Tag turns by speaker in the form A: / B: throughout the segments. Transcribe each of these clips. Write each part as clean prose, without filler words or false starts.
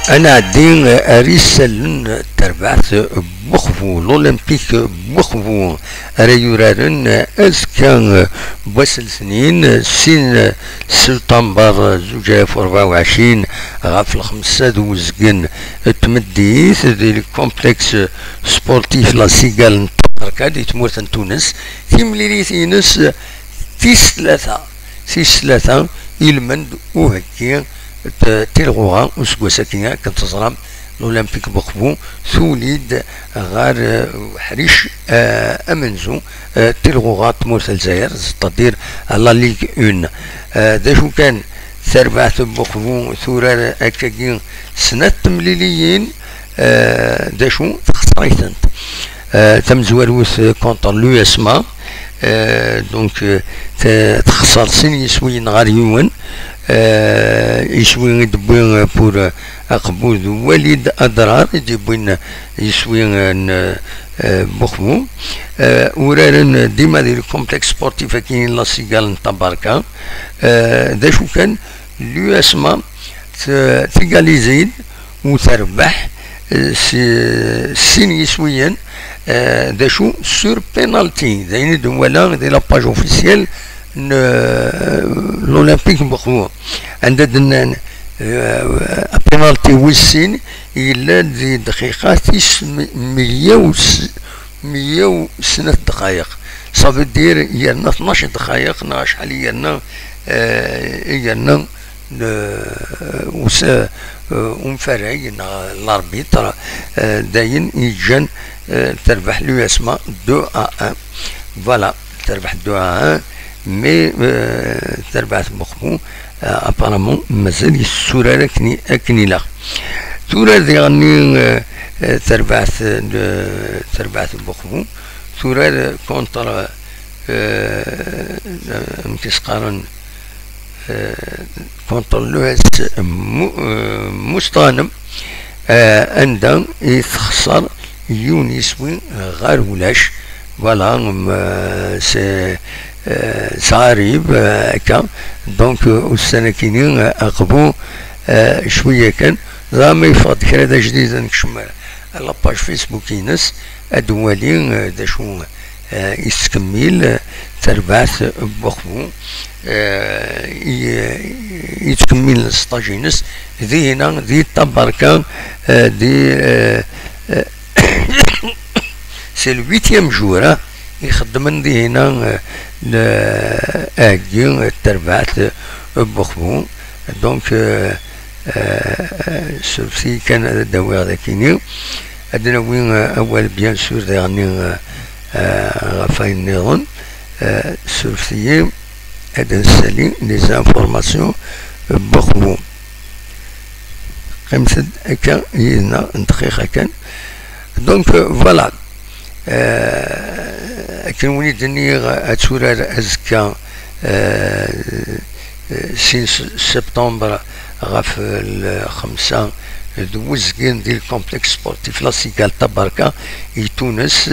A: انا عدين اريسل تربعت بخفو الاولمبيك بخفو ريورارن اسكان بوصل سنين سين سبتمبر 2024 غاف الخمسة دوزقن تمديث دي الكومبلكس سبورتيف لا سيغال نطركا دي تمورت تونس تيمليريثينس تيس ثلاثة يلمند وهكي تلغوها وسكوسا كينا كنتظرام الأولمبيك بخبو ثوليد غار حريش أمنزو تلغوها تمورت الجزائر تدير لا ليغ اون دا شو كان ثربعت بخبو ثورة أكاكين سنة تمليليين دا شو تخسريتنت تمزوروث كونتر لو اسما دونك تخسر سن يسوين غار يوان يسوين يدبوين بور أقبوذ وليد أضرار يدبوين يسوين بخمو ورارن ديما ديال الكومبلكس سبورتيف كاين لا سيغال نتباركا دا شو كان لو اسما تيغاليزيد وتربح سين يسويا دا شو سور بينالتي داين دولا دي لاباج اوفيسيال لولمبيك بخو عندنا بينالتي والسين إلا دي دقيقة 100 سنة دقائق صافي دير يرنا 12 دقائق نا شحال يرنا ومفرعي الاربيتر داين يجن تربح لو اسما 2-1 فوالا تربح 2-1 مي تربحت بخمو ابارامون مازال السورة اكني لا سورة دي غني تربحت بخمو سورة كونتر مكسقارن كونتر لوهس مستانم عندهم يتخسر يونيسوين غير ولاش فوالا سي صاريب هكا دونك السنة كاينين اقبو شوية كان ما يفقد كرا دا جديد نكشم لاباج فيسبوك ينس ادوالين دا شو يستكمل تربعت بخبو يتكمل السطاجينس ذي هنا ذي تباركا دي سي الويتيام جورة يخدم ذي هنا لاجي تربعت بخبو دونك سورسي كان داوي ذاكيني عندنا وين اول بيان سور يعني غفاين نيرون سورسي هذا نسالي لي زانفورماسيون بخبو خمسة هكا ينا دقيقة كان دونك فوالا كان وليد ني اتسورار ازكا سين سبتمبر غاف الخمسة دوزكين ديال الكومبلكس سبورتيف لا سيغال تباركا تونس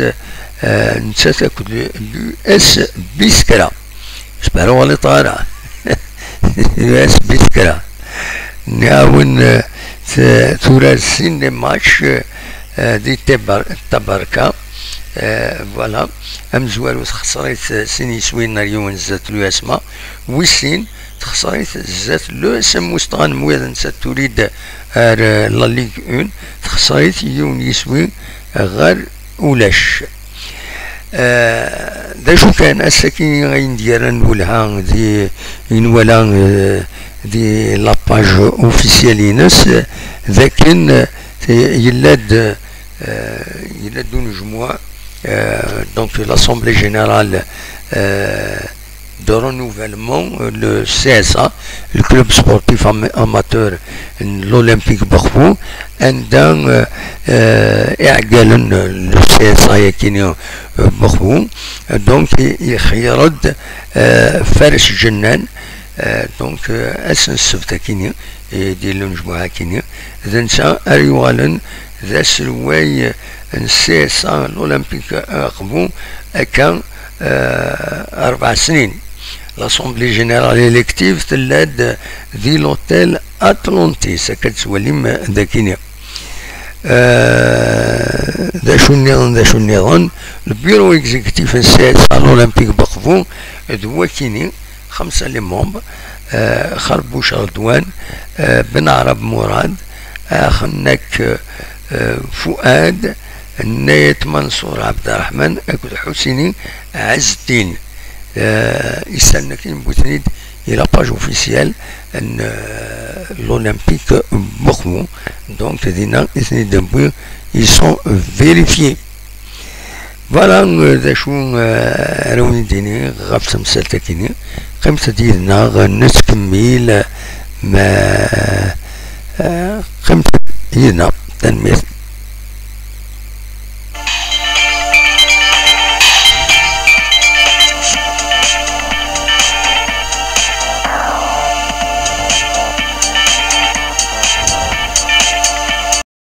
A: نتسا لو اس بيسكرا جبرو اللي طالع لو اس بيسكرا نعاون ثورة سين دي ماتش دي تباركا فوالا امزوار خسريت سيني سوين ريون زات لو اسما ويسين خسريت زات لو اسم مستغن مويد نسات تريد لا ليغ اون خسريت يون يسوين غير ولاش دا شو كان الساكين غين ديالن ولها دي ولا دي لاباج اوفيسيالينس ذاكن يلاد نجموا دونك l'Assemblée générale de renouvellement, le CSA, le club sportif amateur l'Olympique Bakhbou, عندهم اعقال le CSA يكينيو بخبو دونك يخيرد فارس جنان دونك اسن السبت كينيو ديال نجموها كينيو ذنسا اريوالن ذا سلواي السياسة الأولمبيك أقبو كان 4 سنين لاسومبلي جينيرال إليكتيف تلاد ذي لوتيل أتلانتيس كتولي ذاكيني. ذا شو النظام البيرو اكزيكتيف نساء الأولمبيك بقفو ذو كيني 5 لي مومبر، خربوش رضوان، بن عرب مراد، هناك فؤاد، نايت منصور عبد الرحمن، أكد حسيني عز الدين. يستنى كاين بوتنيد إلى باج أوفيسيال أن l'Olympique بوخمو. دونك دينا إثنين دبوي يسون فيريفيي. فوالا ذا شو راوني ديني غاف تمثال كيني قيمت ديالنا نتكمل ما قيمت ديالنا تنمية.